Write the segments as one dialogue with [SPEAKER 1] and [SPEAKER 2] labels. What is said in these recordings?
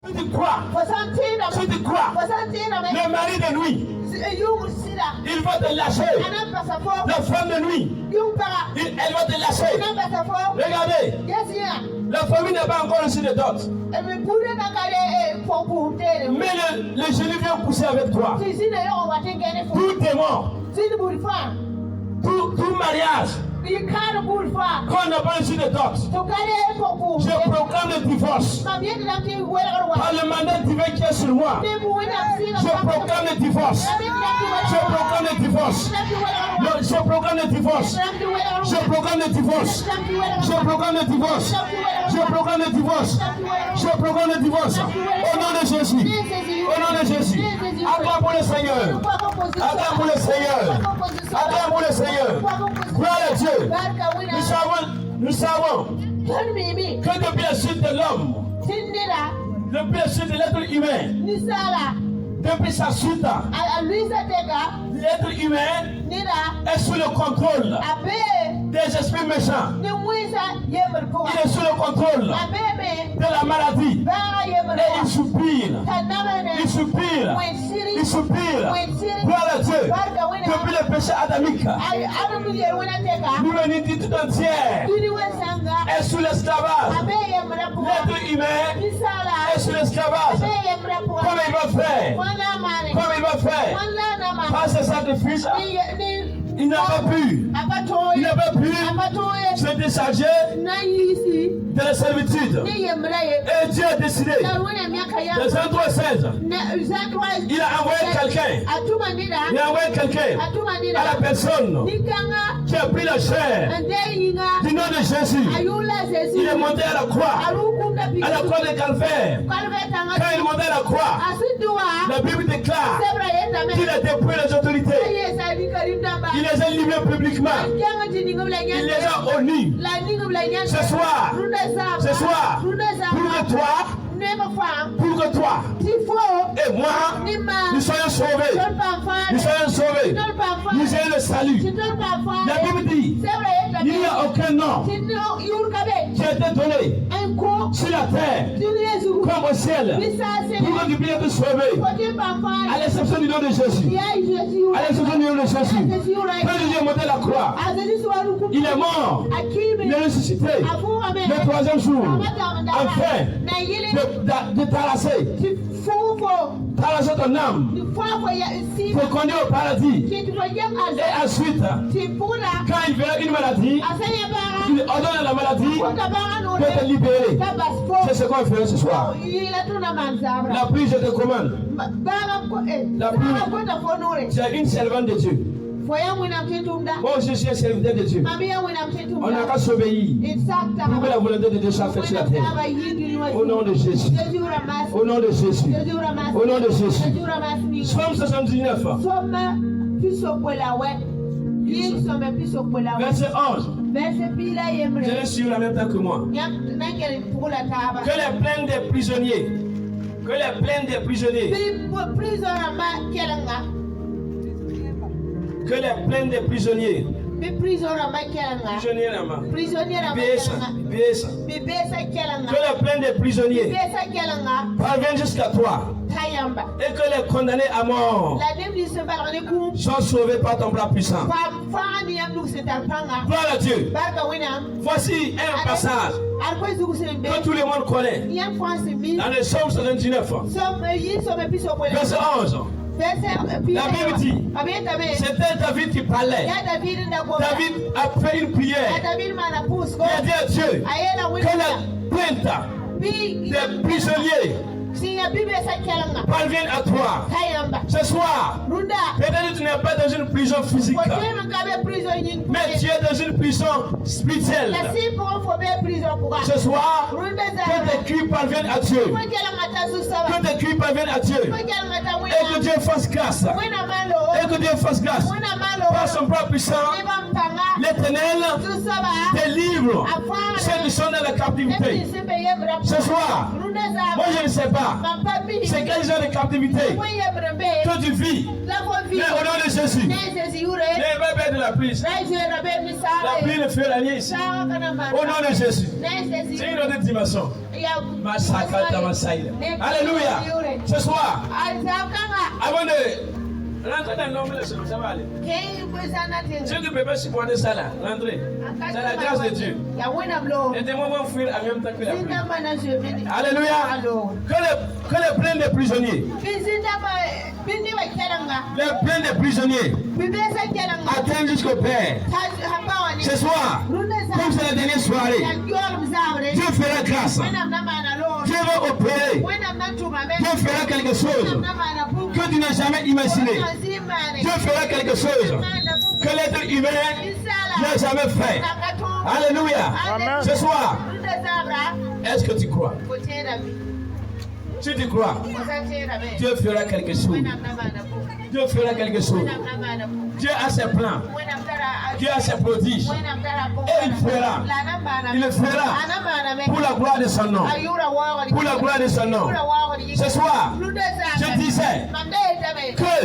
[SPEAKER 1] Si tu crois, si tu crois, le mari de nuit, il va te lâcher. La femme de nuit, elle va te lâcher. Regardez, la famille n'est pas encore reçue de dot. Mais le génie vient pousser avec toi. Tout démon, tout mariage, qu'on n'a pas reçu de dot, je proclame le divorce. Par le mandat divin qui est sur moi, je proclame le divorce. Je proclame le divorce. Je proclame le divorce. Je proclame le divorce. Je proclame le divorce. Je proclame le divorce. Je proclame le divorce. Au nom de Jésus. Au nom de Jésus. Acclame pour le Seigneur. Acclame pour le Seigneur. Acclame pour le Seigneur. Gloire à Dieu. Nous savons que depuis la chute de l'homme, depuis la chute de l'être humain, depuis sa chute, l'être humain est sous le contrôle des esprits méchants. Il est sous le contrôle de la maladie. Et il soupire. Il soupire. Il soupire. Gloire à Dieu. Depuis le péché adamique, l'humanité tout entière est sous l'esclavage. L'être humain est sous l'esclavage. Comment il va faire? Comment il va faire? Par ce sacrifice, il n'a pas pu. Il n'a pas pu se décharger de la servitude. Et Dieu a décidé, dans 23:16, il a envoyé quelqu'un. Il a envoyé quelqu'un à la personne qui a pris la chair du nom de Jésus. Il est monté à la croix. À la croix de Calvaire. Quand il est monté à la croix, la Bible déclare qu'il a dépouillé les autorités. Il les a livrés publiquement. Il les a honnis. Ce soir, pour que toi et moi, nous soyons sauvés. Nous soyons sauvés. Nous ayons le salut. La Bible dit, il n'y a aucun nom qui a été donné sur la terre comme au ciel pour que nous puissions être sauvés. À l'exception du nom de Jésus. À l'exception du nom de Jésus. Quand Jésus est monté à la croix, il est mort. Il est ressuscité le troisième jour. Enfin, de t'arracher ton âme pour conduire au paradis. Et ensuite, quand il verra une maladie, il ordonne à la maladie de te libérer. C'est ce qu'on fait ce soir. La pluie, je te commande. La pluie, c'est une servante de Dieu. Moi, je suis un serviteur de Dieu. On n'a qu'à s'obéir pour que la volonté de Dieu soit faite sur la terre. Au nom de Jésus. Au nom de Jésus. Au nom de Jésus. Psaume 79. Verset 11. Je le suis en même temps que moi. Que les plaines des prisonniers. Que les plaines des prisonniers. Que les plaines des prisonniers. Que les plaines des prisonniers parviennent jusqu'à toi. Et que les condamnés à mort soient sauvés par ton bras puissant. Gloire à Dieu. Voici un passage que tout le monde connaît. Dans le Psaume 79, verset 11. La Bible dit, c'était David qui parlait. David a fait une prière. Il a dit à Dieu que la plainte des prisonniers parviennent à toi. Ce soir, peut-être tu n'es pas dans une prison physique, mais tu es dans une prison spirituelle. Ce soir, que tes cris parviennent à Dieu. Que tes cris parviennent à Dieu. Et que Dieu fasse grâce. Et que Dieu fasse grâce. Par son bras puissant, l'Éternel délivre ceux qui sont dans la captivité. Ce soir, moi je ne sais pas. C'est quel genre de captivité que tu vis. Mais au nom de Jésus, ne va pas de la pluie. La pluie ne fait rien ici. Au nom de Jésus. C'est une autre dimension. Alléluia. Ce soir, avant de rentrer dans l'homme, ça va aller. Ceux qui ne peuvent pas supporter ça là, rentrez. C'est la grâce de Dieu. Et des moments fuir en même temps que la pluie. Alléluia. Que les pleins des prisonniers. Les pleins des prisonniers atteignent jusqu'au Père. Ce soir, comme c'est la dernière soirée, Dieu fera grâce. Dieu va opérer. Dieu fera quelque chose que tu n'as jamais imaginé. Dieu fera quelque chose que l'être humain n'a jamais fait. Alléluia. Ce soir, est-ce que tu crois? Si tu crois, Dieu fera quelque chose. Dieu fera quelque chose. Dieu a ses plans. Dieu a ses prodiges. Et il fera. Il le fera pour la gloire de son nom. Pour la gloire de son nom. Ce soir, je disais que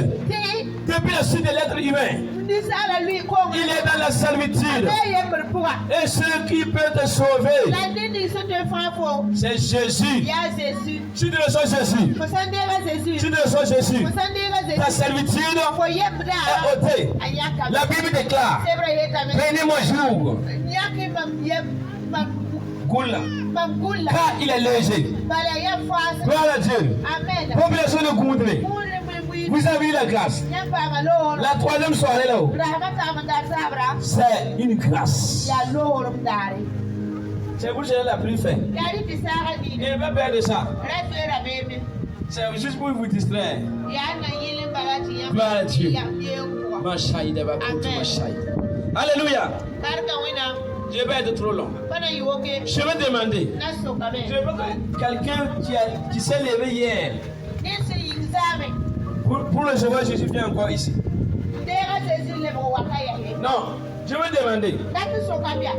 [SPEAKER 1] depuis la suite de l'être humain, il est dans la servitude. Et ce qui peut te sauver, c'est Jésus. Si tu reçois Jésus, si tu reçois Jésus, ta servitude est ôtée. La Bible déclare, prenez mon jour, car il est léger. Gloire à Dieu. Population de Goudré, vous avez eu la grâce. La troisième soirée là-haut, c'est une grâce. C'est vous qui la plus faite. Et ne pas perdre ça. C'est juste pour vous distraire. Gloire à Dieu. Alléluia. Je vais être trop long. Je vais demander. Je veux que quelqu'un qui s'est levé hier pour recevoir Jésus vienne encore ici. Non, je vais demander.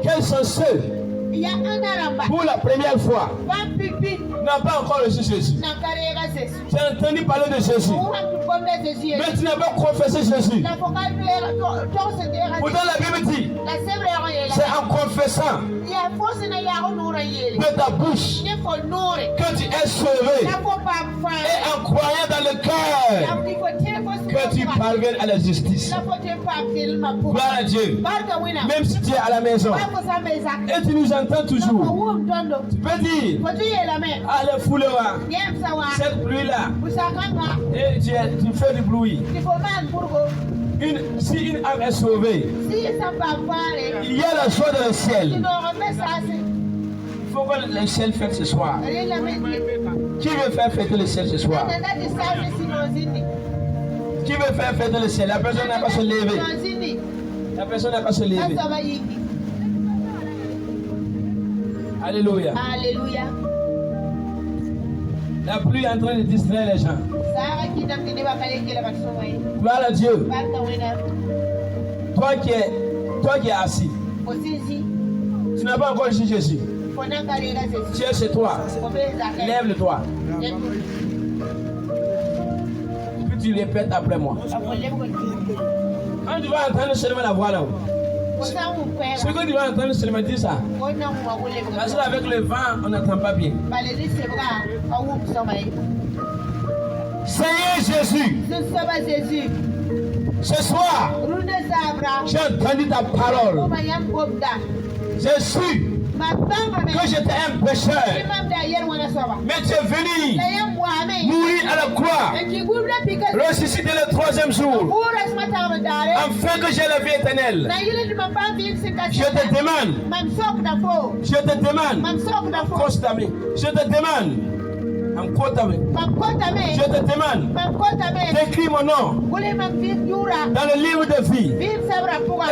[SPEAKER 1] Quels sont ceux pour la première fois n'a pas encore reçu Jésus? Tu as entendu parler de Jésus, mais tu n'as pas confessé Jésus. Pourtant la Bible dit, c'est en confessant de ta bouche que tu es sauvé, et en croyant dans le cœur que tu parviens à la justice. Gloire à Dieu. Même si tu es à la maison et tu nous entends toujours, tu peux dire, allez fouler-moi cette pluie-là, et tu fais du bruit. Si une âme est sauvée, il y a la joie dans le ciel. Il faut que le ciel fête ce soir. Qui veut faire fêter le ciel ce soir? Qui veut faire fêter le ciel? La personne n'a pas se lever. La personne n'a pas se lever. Alléluia.
[SPEAKER 2] Alléluia.
[SPEAKER 1] La pluie est en train de distraire les gens. Gloire à Dieu. Toi qui es assis, tu n'as pas encore reçu Jésus. Tu es chez toi. Lève-le-toi. Et puis tu répètes après moi. Quand tu vas entendre seulement la voix là-haut, ce que tu vas entendre seulement dire ça. Parce qu'avec le vent, on n'entend pas bien. Seigneur Jésus, ce soir, j'ai entendu ta parole. Je suis que j'étais un pécheur, mais tu es venu mourir à la croix, ressusciter le troisième jour, afin que j'ai la vie éternelle. Je te demande, constamment, je te demande, d'écrire mon nom dans le livre de vie.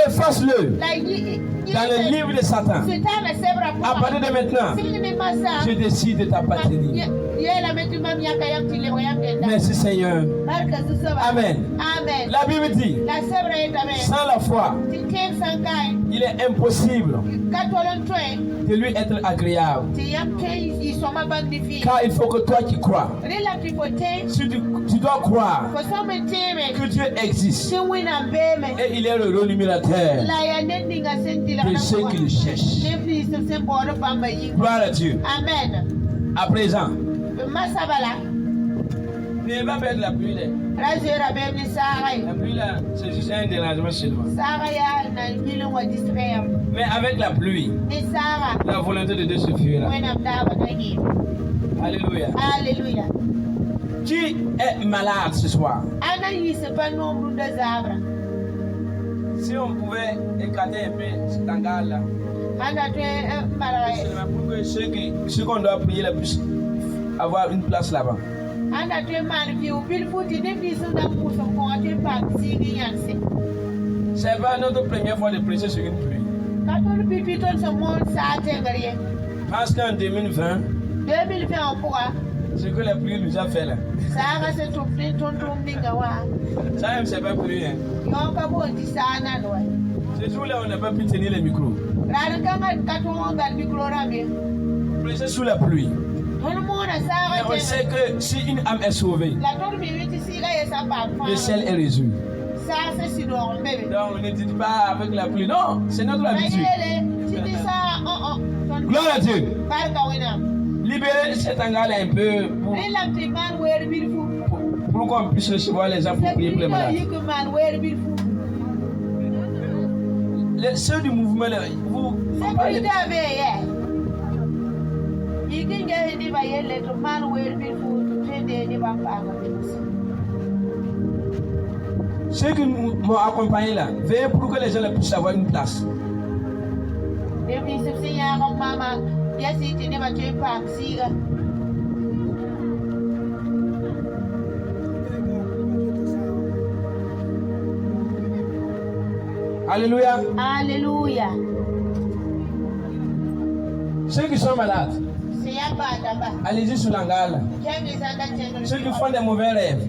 [SPEAKER 1] Efface-le dans le livre de Satan. À partir de maintenant, je décide de t'appartenir. Merci Seigneur. Amen. La Bible dit, sans la foi, il est impossible de lui être agréable. Car il faut que toi qui crois, tu dois croire que Dieu existe et il est le rémunérateur de ceux qui le cherchent. Gloire à Dieu.
[SPEAKER 2] Amen.
[SPEAKER 1] À présent, ne va pas de la pluie. La pluie là, c'est juste un dérangement chez moi. Mais avec la pluie, la volonté de Dieu se fera. Alléluia.
[SPEAKER 2] Alléluia.
[SPEAKER 1] Qui est malade ce soir? Si on pouvait écarter un peu cet hangar-là, pour que ceux qu'on doit prier le plus avoir une place là-bas. C'est pas notre première fois de prêcher sur une pluie. Parce qu'en 2020, ce que la pluie nous a fait là, ça c'est pas pluie. Hein. C'est tout là où on n'a pas pu tenir les micros. Prêcher sous la pluie. Mais on sait que si une âme est sauvée, le ciel est résolu. Donc ne dites pas avec la pluie. Non, c'est notre habitude. Gloire à Dieu. Libérez cet hangar-là un peu pour qu'on puisse recevoir les gens pour prier pour les malades. Ceux du mouvement, vous parlez. Ceux qui m'ont accompagné là, veillez pour que les gens puissent avoir une place. Alléluia.
[SPEAKER 2] Alléluia.
[SPEAKER 1] Ceux qui sont malades, allez-y sur l'hangar là. Ceux qui font des mauvais rêves,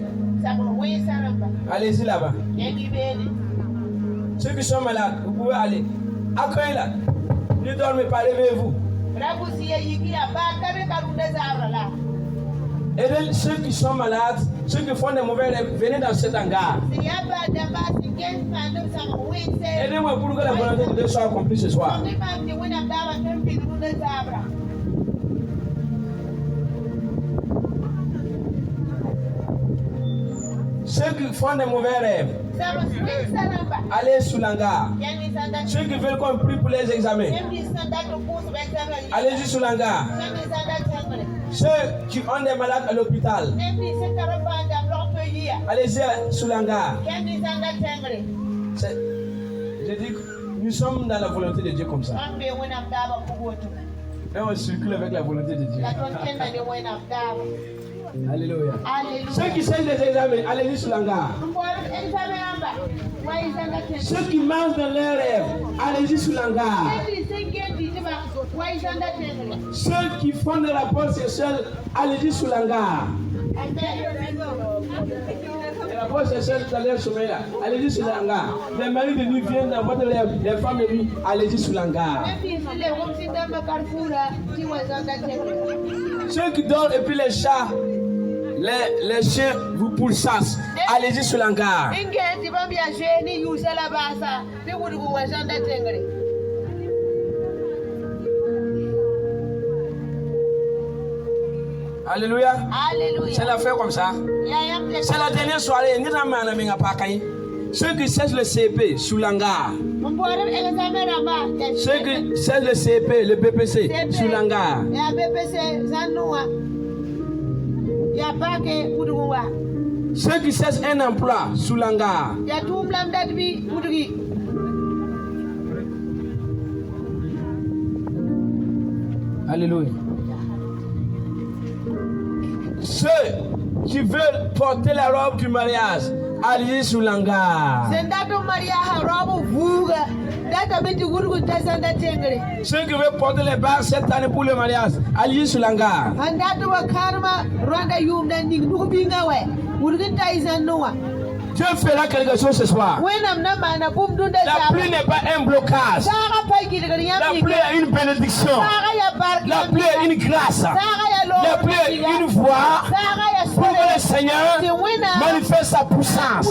[SPEAKER 1] allez-y là-bas. Ceux qui sont malades, vous pouvez aller. Accueillez là. Ne dormez pas, levez-vous. Et ceux qui sont malades, ceux qui font des mauvais rêves, venez dans cet hangar. Aidez-moi pour que la volonté de Dieu soit accomplie ce soir. Ceux qui font des mauvais rêves, allez sous l'hangar. Ceux qui veulent qu'on prie pour les examens, allez-y sous l'hangar. Ceux qui ont des malades à l'hôpital, allez-y sous l'hangar. Je dis que nous sommes dans la volonté de Dieu comme ça. Et on circule avec la volonté de Dieu. Alléluia. Ceux qui cherchent des examens, allez-y sur l'hangar. Ceux qui mangent dans leurs rêves, allez-y sur l'hangar. Ceux qui font des rapports sexuels, allez-y sur l'hangar. Les rapports sexuels dans leur sommeil, allez-y sur l'hangar. Les maris de nuit viennent dans votre rêve, les femmes de nuit, allez-y sur l'hangar. Ceux qui dorment et puis les chats, les chiens vous pourchassent, allez-y sur l'hangar. Alléluia. Alléluia. C'est la fin comme ça. C'est la dernière soirée. Ceux qui cherchent le CP sous l'hangar. Ceux qui cherchent le CP, le BPC sous l'hangar. Ceux qui cherchent un emploi sous l'hangar. Alléluia. Ceux qui veulent porter la robe du mariage, allez sur l'hangar. Ceux qui veulent porter les barres cette année pour le mariage, allez sur l'hangar. Dieu fera quelque chose ce soir. La pluie n'est pas un blocage. La pluie est une bénédiction. La pluie est une grâce. La pluie est une voie pour que le Seigneur manifeste sa puissance.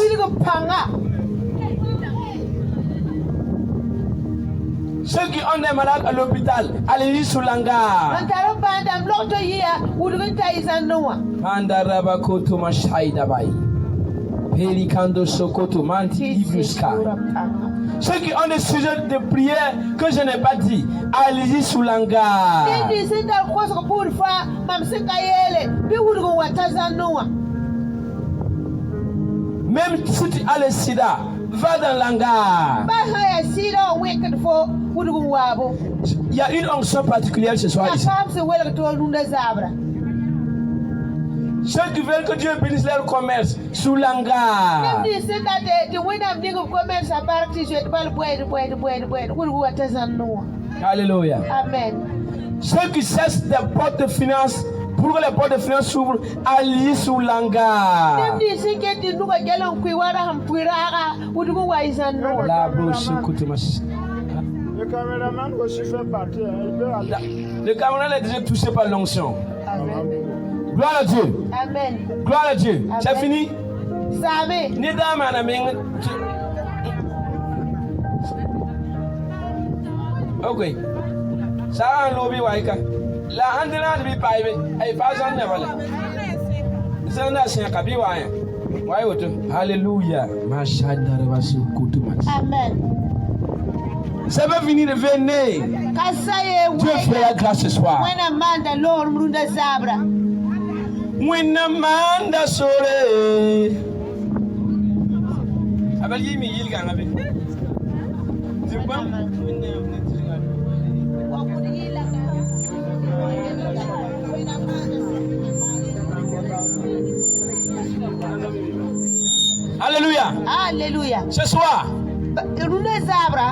[SPEAKER 1] Ceux qui ont des malades à l'hôpital, allez-y sous l'hangar. Mandarabakoto Mashaïdabai. Pelikando Sokoto Manti Ibuska. Ceux qui ont des sujets de prière que je n'ai pas dit, allez-y sous l'hangar. Même si tu as le sida, va dans l'hangar. Il y a une onction particulière ce soir ici. Ceux qui veulent que Dieu bénisse leur commerce sous l'hangar. Alléluia.
[SPEAKER 2] Amen.
[SPEAKER 1] Ceux qui cessent des portes de finances pour que les portes de finances s'ouvrent, allez sous l'hangar. La bouche
[SPEAKER 3] Le caméraman aussi fait partie.
[SPEAKER 1] Le caméraman est déjà touché par l'onction.
[SPEAKER 2] Amen.
[SPEAKER 1] Gloire à Dieu.
[SPEAKER 2] Amen.
[SPEAKER 1] Gloire à Dieu. C'est fini?
[SPEAKER 2] Amen.
[SPEAKER 1] Ok. Ça a un lobby waika. La andina de bi paibe. Ay façon ne wala. Zanda c'est un kabi waya. Why woto? Alléluia. Mashanda rebasu kutuma.
[SPEAKER 2] Amen.
[SPEAKER 1] Ça va venir de venir. Dieu fait la grâce ce soir. Manda sore. Abali mi yil kan abe. Zimbam. Alléluia.
[SPEAKER 2] Alléluia.
[SPEAKER 1] Ce soir,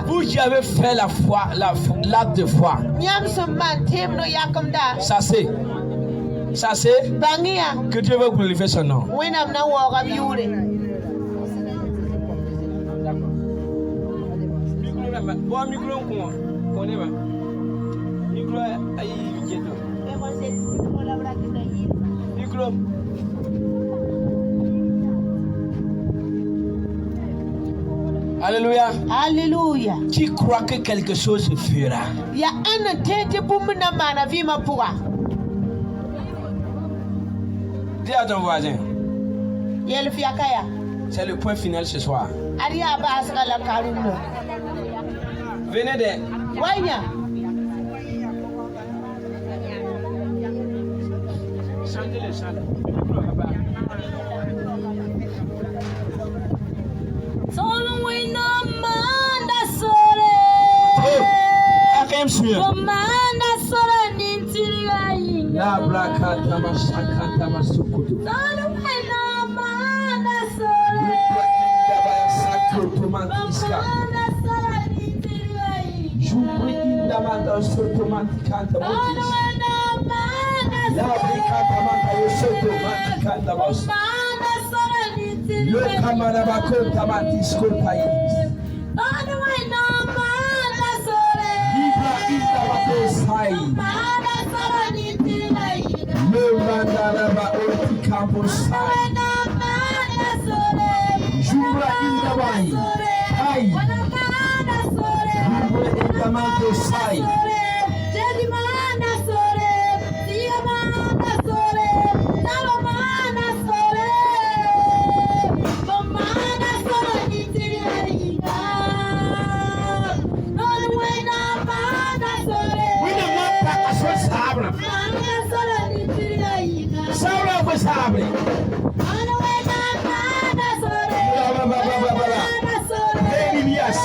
[SPEAKER 1] vous qui avez fait la foi, l'acte de foi, ça c'est que Dieu veut glorifier son nom. Alléluia.
[SPEAKER 2] Alléluia.
[SPEAKER 1] Qui croit que quelque chose se fera?
[SPEAKER 2] Ya ana tete bumna mana vima puwa.
[SPEAKER 1] Dis à ton voisin.
[SPEAKER 2] Yel fiakaya.
[SPEAKER 1] C'est le point final ce soir.
[SPEAKER 2] Aria ba asala karuno.
[SPEAKER 1] Venez de.
[SPEAKER 2] Wanya.
[SPEAKER 1] Chantez les chants. La blakata masakata masukudu. Jubri indamanda sotomatikanta motis. La blakata manda sotomatikanta mos. Le kamara bakota matisko pais. Ibra indabakosai. Le mandaraba oti kamposai. Jubra indabai. Ai. Jubra indamantosai. Sabe? Elias.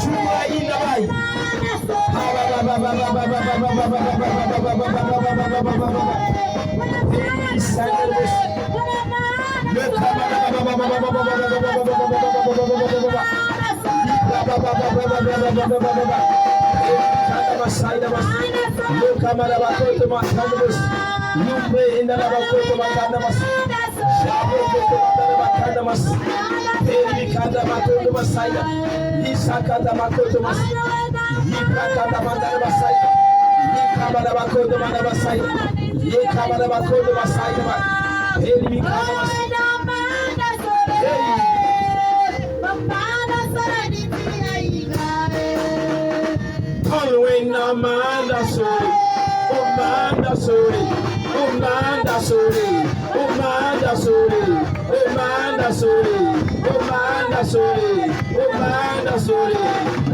[SPEAKER 1] Jubra indabai. sore, umanda sore, umanda sore, umanda sore, umanda sore, umanda sore,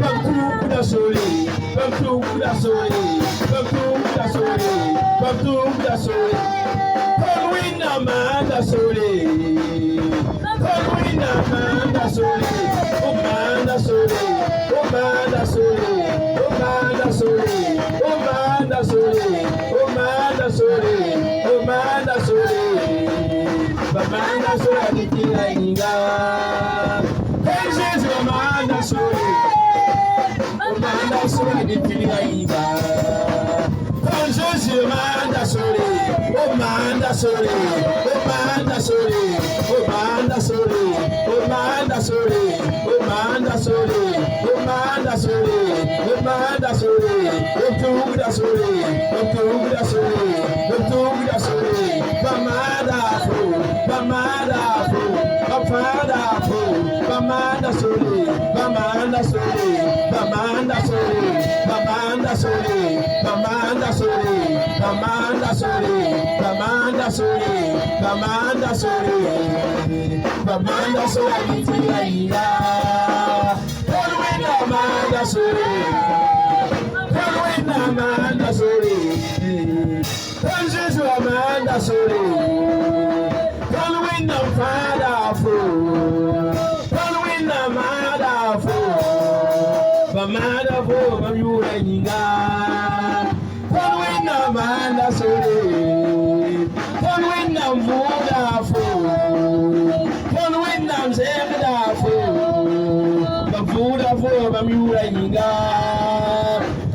[SPEAKER 1] bamtukuda sore, bamtukuda sore, bamtukuda sore, bamtukuda sore, Kolwina manda sore, Kolwina manda sore, umanda sore, umanda sore, umanda sore, umanda sore, umanda sore, umanda sore, bamanda sore adikira inga, Jesus bamanda sore, umanda sore adikira inga, Jesus bamanda sore, umanda sore, umanda sore, umanda sore, umanda sore, umanda sore, umanda sore, umanda sore, umtuguda sore, umtuguda sore, umtuguda sore, bamada fo, bamada fo, bamada fo, bamada sore, bamada sore, bamada sore, bamada sore, bamada sore, bamada sore, bamanda sore, bamanda sore, bamanda sore aditira inga, Kolwina manda sore, Kolwina manda sore, Jesus amanda sore, Kolwina fada fo, Kolwina manda fo, bamanda fo bamyura inga, Kolwina manda sore. Kolwina mvuda fo, Kolwina mzemda fo, bavuda fo bamyura inga,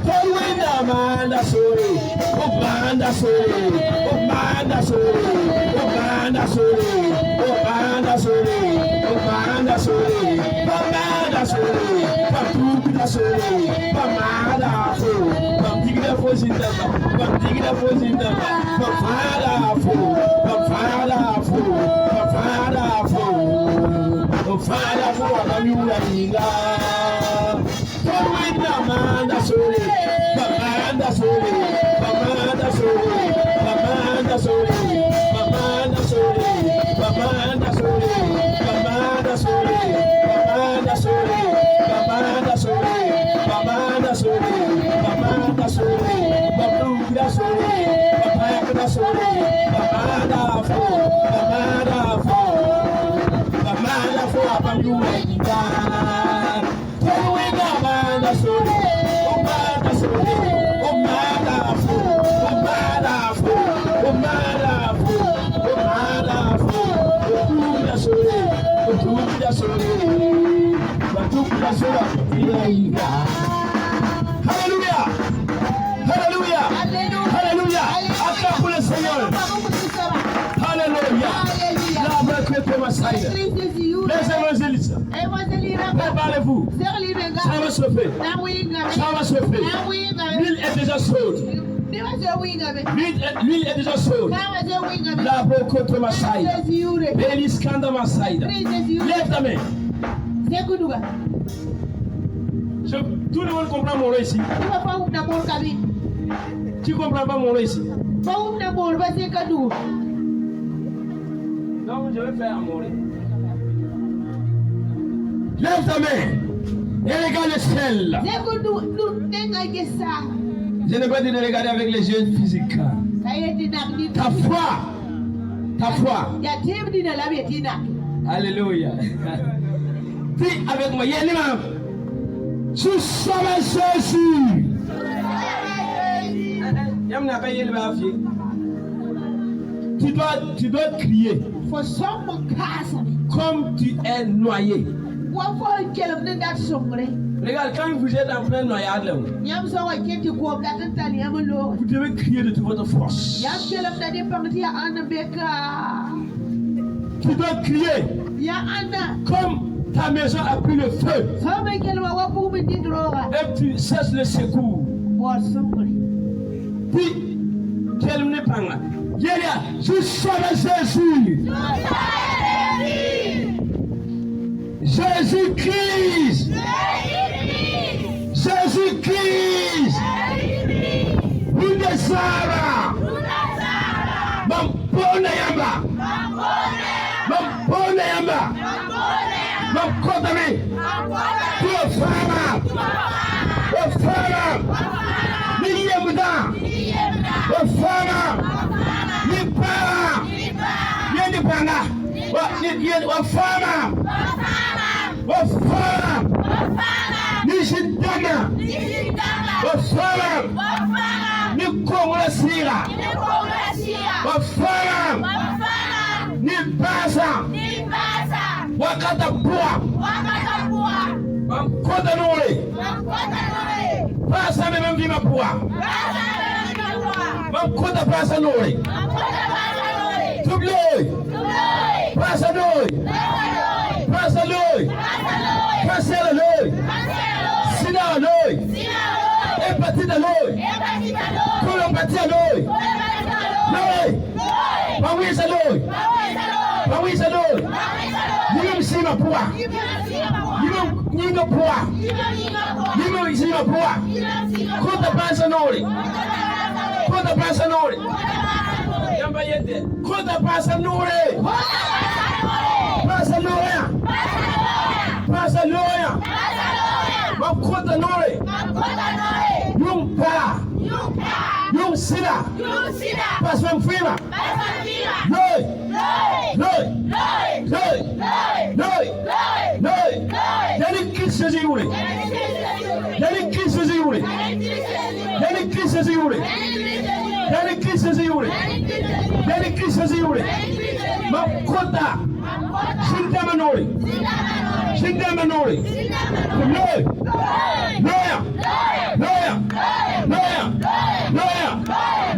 [SPEAKER 1] Kolwina manda sore, umanda sore, umanda sore, umanda sore, umanda sore, umanda sore, bamanda sore, batukuda sore, bamada fo, bamdigida fo zindaba, bamdigida fo zindaba, bamfada fo, bamfada fo, bamfada fo, bamfada fo, bamyura inga, Kolwina manda sore, bamanda sore, bamanda sore, bamanda sore, bamanda sore, bamanda sore, bamanda sore, bamanda sore, bamanda sore, bamanda sore, bamanda sore, bamduguda sore, bamanda sore, bamanda fo, bamanda fo, bamanda fo, bamyura inga, Kolwina manda sore, umanda sore, umanda fo, umanda fo, umanda fo, umanda fo, batukuda sore, batukuda sore, batukuda sore aditira inga. Alléluia, alléluia, alléluia, acclame pour le Seigneur. Alléluia, la vraie Masaïda. Les évangélistes, préparez-vous, ça va se faire, ça va se faire. L'huile est déjà chaude, l'huile est déjà chaude. La vraie Masaïda, l'Eliskanda Masaïda. Lève ta main. Tout le monde comprend mon récit. Tu comprends pas mon récit? Donc je vais faire mon récit. Lève ta main et regarde le ciel. Je n'ai pas dit de regarder avec les yeux physiques. Ta foi. Alléluia. Dis avec moi, Yélim. Tu sauves Jésus. Tu dois crier comme tu es noyé. Regarde, quand vous êtes en pleine noyade, vous devez crier de toute votre force. Tu dois crier comme ta maison a pris le feu et tu cesses le secours. Puis, quel n'est pas là? Je sauve Jésus. Jésus-Christ. Jésus-Christ. Nous descendons. Mampone yamba. Mampone yamba. Mampone Tuafama. Tuafama. Niyemda. Tuafama. Nipara. Nipanga. Wafama. Wafama. Nishindana. Wafama. Nikongola sira. Wafama. Nipasa. Wakatapua. Wamkota nule. Pasa mememvima pua. Wamkota pasa nule. Tubloi. Pasa nule. Pasa nule. Kansela nule. Sida nule. Hepatite nule. Colopatia nule. Nule. Pawisa nule. Pawisa nule. Nime msima pua. Nime pua. Nime msima pua. Kota pasa nule. Kota pasa nule. Yamba yete. Kota pasa nule. Pasa nule. Pasa nule. Makota nule. Yung pa. Yung sida. Pasa mfima. Noi. Noi. Noi. Noi. Noi. Yani kisse ziure. Yani kisse ziure. Yani kisse ziure. Yani kisse ziure. Yani kisse ziure. Makota. Shindama nori. Shindama nori. Noi. Noya. Noya. Noya. Noya. Noya.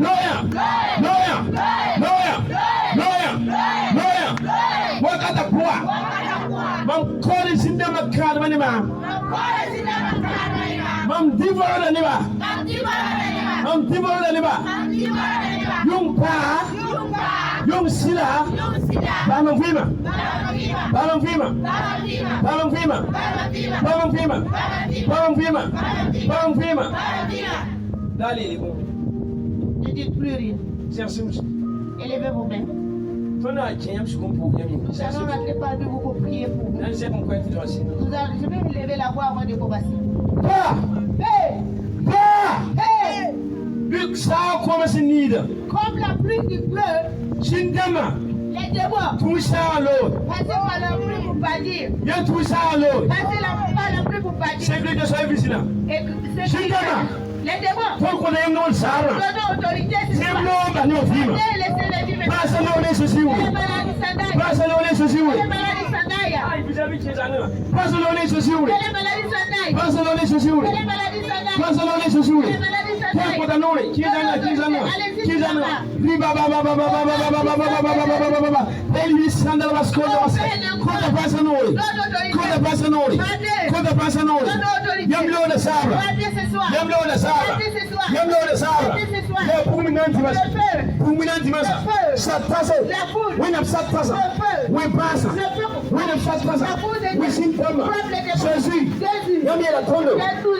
[SPEAKER 1] Noya. Noya. Noya. Noya. Wakata pua. Mam kori shindama kada manima. Mam divora niba. Mam divora niba. Yung pa. Yung sila. Bamang fima. Bamang fima. Bamang fima. Bamang fima. Bamang fima. Bamang fima. Dali les bons.
[SPEAKER 2] Ne dites plus rien.
[SPEAKER 1] Cherchez où.
[SPEAKER 2] Élevez vos mains.
[SPEAKER 1] Fana kenya msuko pour bien.
[SPEAKER 2] Nous allons n'arrêter pas de vous prier pour vous.
[SPEAKER 1] Nan c'est pourquoi tu dois signer.
[SPEAKER 2] Je vais lever la voix avant de commencer.
[SPEAKER 1] Ba!
[SPEAKER 2] Hey!
[SPEAKER 1] Ba!
[SPEAKER 2] Hey!
[SPEAKER 1] Buk sa koma sinida.
[SPEAKER 2] Comme la pluie qui pleut,
[SPEAKER 1] Shindama.
[SPEAKER 2] les déboires.
[SPEAKER 1] Tusa lo.
[SPEAKER 2] Passez par la pluie pour pas dire.
[SPEAKER 1] Ya tusa lo.
[SPEAKER 2] Passez par la pluie pour pas dire.
[SPEAKER 1] Secret de service là.
[SPEAKER 2] Et c'est
[SPEAKER 1] Shindama.
[SPEAKER 2] les déboires.
[SPEAKER 1] Pourquoi les non sara?
[SPEAKER 2] Donnons autorité sur
[SPEAKER 1] C'est
[SPEAKER 2] ça.
[SPEAKER 1] bon ba no fima.
[SPEAKER 2] Laissez les vivre.
[SPEAKER 1] Passa lo les ceci
[SPEAKER 2] Les
[SPEAKER 1] oui.
[SPEAKER 2] maladies s'endaillent.
[SPEAKER 1] Passa lo les ceci oui.
[SPEAKER 2] Les maladies s'endaillent.
[SPEAKER 1] Ai vis-à-vis chez Anna. Passa lo les ceci oui.
[SPEAKER 2] Les maladies s'endaillent.
[SPEAKER 1] Passa lo les ceci oui.
[SPEAKER 2] Les maladies s'endaillent.
[SPEAKER 1] Passa lo les ceci oui.
[SPEAKER 2] Les maladies
[SPEAKER 1] Pourquoi
[SPEAKER 2] s'endaillent.
[SPEAKER 1] da nore? Kizana. Kizana. Riba ba ba ba ba ba ba ba ba ba ba ba ba ba ba ba. Elvis sandal was koda was. Koda passa nore. Koda passa nore. Koda passa nore. Yamlo da sabra.
[SPEAKER 2] Partez ce soir.
[SPEAKER 1] Yamlo da sabra.
[SPEAKER 2] Partez ce soir.
[SPEAKER 1] Yamlo da sabra.
[SPEAKER 2] Partez ce soir.
[SPEAKER 1] Ya puminanti mas.
[SPEAKER 2] Le feu.
[SPEAKER 1] Puminanti mas. Sat passa.
[SPEAKER 2] La foudre.
[SPEAKER 1] When sat passa.
[SPEAKER 2] Le feu.
[SPEAKER 1] We passa.
[SPEAKER 2] Le feu.
[SPEAKER 1] When sat passa.
[SPEAKER 2] La foudre.
[SPEAKER 1] We sin tama.
[SPEAKER 2] Jésus.
[SPEAKER 1] Jésus.
[SPEAKER 2] Jésus.
[SPEAKER 1] Yami la tondo.
[SPEAKER 2] Jésus.